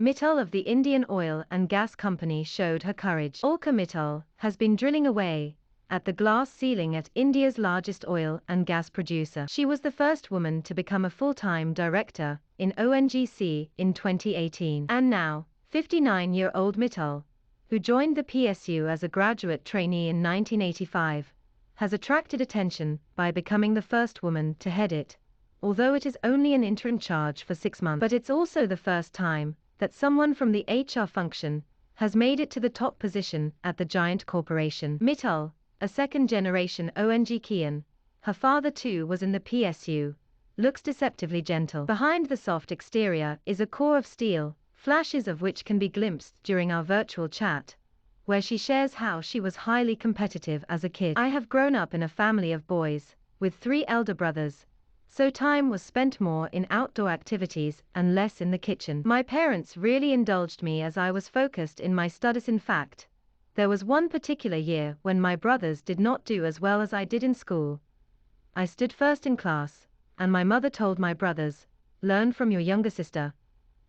Mittal of the Indian Oil and Gas Company showed her courage. Alka Mittal has been drilling away at the glass ceiling at India's largest oil and gas producer. She was the first woman to become a full-time director in ONGC in 2018. And now, 59-year-old Mittal, who joined the PSU as a graduate trainee in 1985, has attracted attention by becoming the first woman to head it, although it is only an interim charge for 6 months. But it's also the first time that someone from the HR function has made it to the top position at the giant corporation. Mittal, a second-generation ONGCian, her father too was in the PSU, looks deceptively gentle. Behind the soft exterior is a core of steel, flashes of which can be glimpsed during our virtual chat, where she shares how she was highly competitive as a kid. I have grown up in a family of boys, with 3 elder brothers, so time was spent more in outdoor activities and less in the kitchen. My parents really indulged me as I was focused in my studies. In fact, there was one particular year when my brothers did not do as well as I did in school. I stood first in class, and my mother told my brothers, "Learn from your younger sister.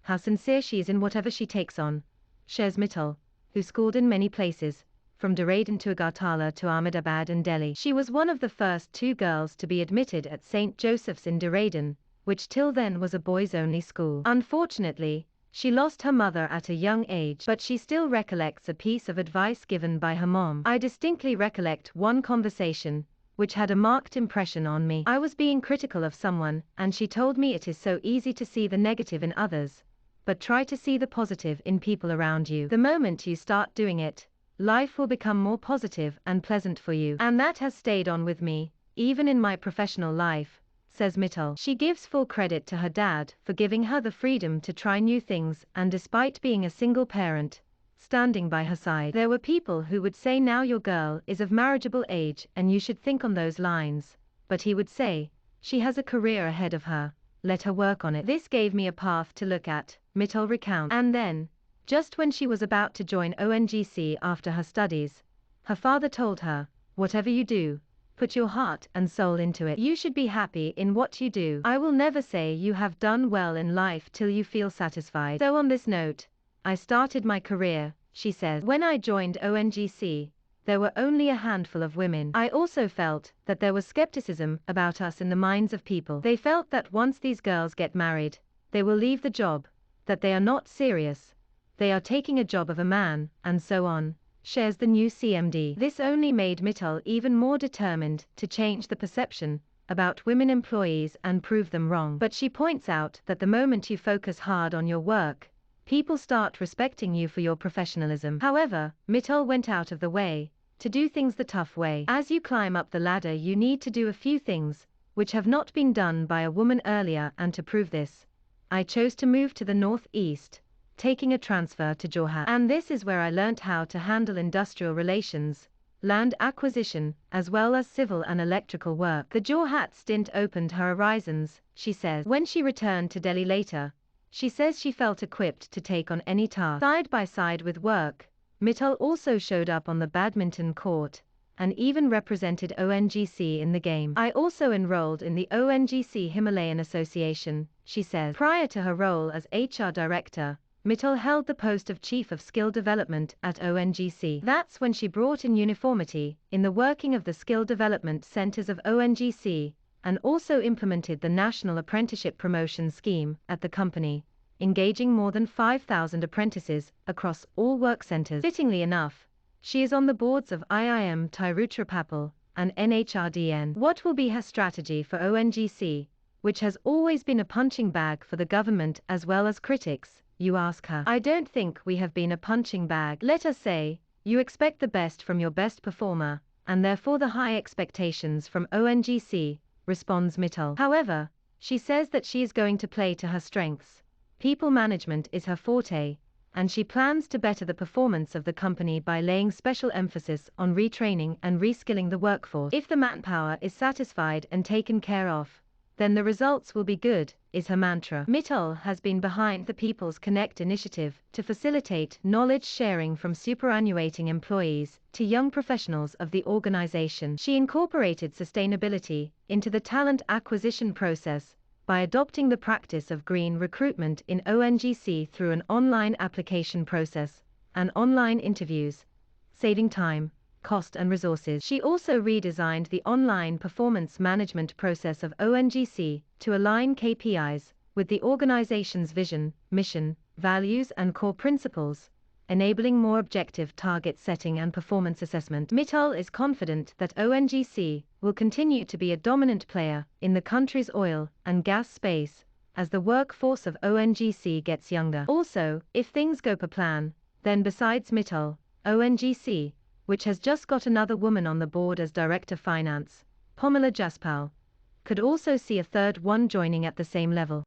How sincere she is in whatever she takes on," shares Mittal, who schooled in many places, from Dehradun to Agartala to Ahmedabad and Delhi. She was one of the first 2 girls to be admitted at St. Joseph's in Dehradun, which till then was a boys-only school. Unfortunately, she lost her mother at a young age, but she still recollects a piece of advice given by her mom. I distinctly recollect one conversation, which had a marked impression on me. I was being critical of someone, and she told me it is so easy to see the negative in others, but try to see the positive in people around you. The moment you start doing it, life will become more positive and pleasant for you. And that has stayed on with me, even in my professional life, says Mittal. She gives full credit to her dad for giving her the freedom to try new things, and despite being a single parent, standing by her side. There were people who would say now your girl is of marriageable age and you should think on those lines, but he would say, she has a career ahead of her, let her work on it. This gave me a path to look at, Mittal recounts. And then, just when she was about to join ONGC after her studies, her father told her, "Whatever you do, put your heart and soul into it. You should be happy in what you do. I will never say you have done well in life till you feel satisfied." So on this note, I started my career, she says. When I joined ONGC, there were only a handful of women. I also felt that there was skepticism about us in the minds of people. They felt that once these girls get married, they will leave the job, that they are not serious, they are taking a job of a man, and so on, shares the new CMD. This only made Mittal even more determined to change the perception about women employees and prove them wrong. But she points out that the moment you focus hard on your work, people start respecting you for your professionalism. However, Mittal went out of the way to do things the tough way. As you climb up the ladder, you need to do a few things which have not been done by a woman earlier, and to prove this, I chose to move to the northeast, taking a transfer to Jorhat. And this is where I learnt how to handle industrial relations, land acquisition, as well as civil and electrical work. The Jorhat stint opened her horizons, she says. When she returned to Delhi later, she says she felt equipped to take on any task. Side by side with work, Mittal also showed up on the badminton court, and even represented ONGC in the game. I also enrolled in the ONGC Himalayan Association, she says. Prior to her role as HR director, Mittal held the post of Chief of Skill Development at ONGC. That's when she brought in uniformity in the working of the skill development centers of ONGC, and also implemented the National Apprenticeship Promotion Scheme at the company, engaging more than 5,000 apprentices across all work centers. Fittingly enough, she is on the boards of IIM Tiruchirappalli and NHRDN. What will be her strategy for ONGC, which has always been a punching bag for the government as well as critics, you ask her. I don't think we have been a punching bag. Let us say, you expect the best from your best performer, and therefore the high expectations from ONGC, responds Mittal. However, she says that she is going to play to her strengths. People management is her forte, and she plans to better the performance of the company by laying special emphasis on retraining and reskilling the workforce. If the manpower is satisfied and taken care of, then the results will be good, is her mantra. Mittal has been behind the People's Connect initiative to facilitate knowledge sharing from superannuating employees to young professionals of the organization. She incorporated sustainability into the talent acquisition process by adopting the practice of green recruitment in ONGC through an online application process and online interviews, saving time, cost and resources. She also redesigned the online performance management process of ONGC to align KPIs with the organization's vision, mission, values and core principles, enabling more objective target setting and performance assessment. Mittal is confident that ONGC will continue to be a dominant player in the country's oil and gas space as the workforce of ONGC gets younger. Also, if things go per plan, then besides Mittal, ONGC, which has just got another woman on the board as Director Finance, Pomala Jaspal, could also see a third one joining at the same level.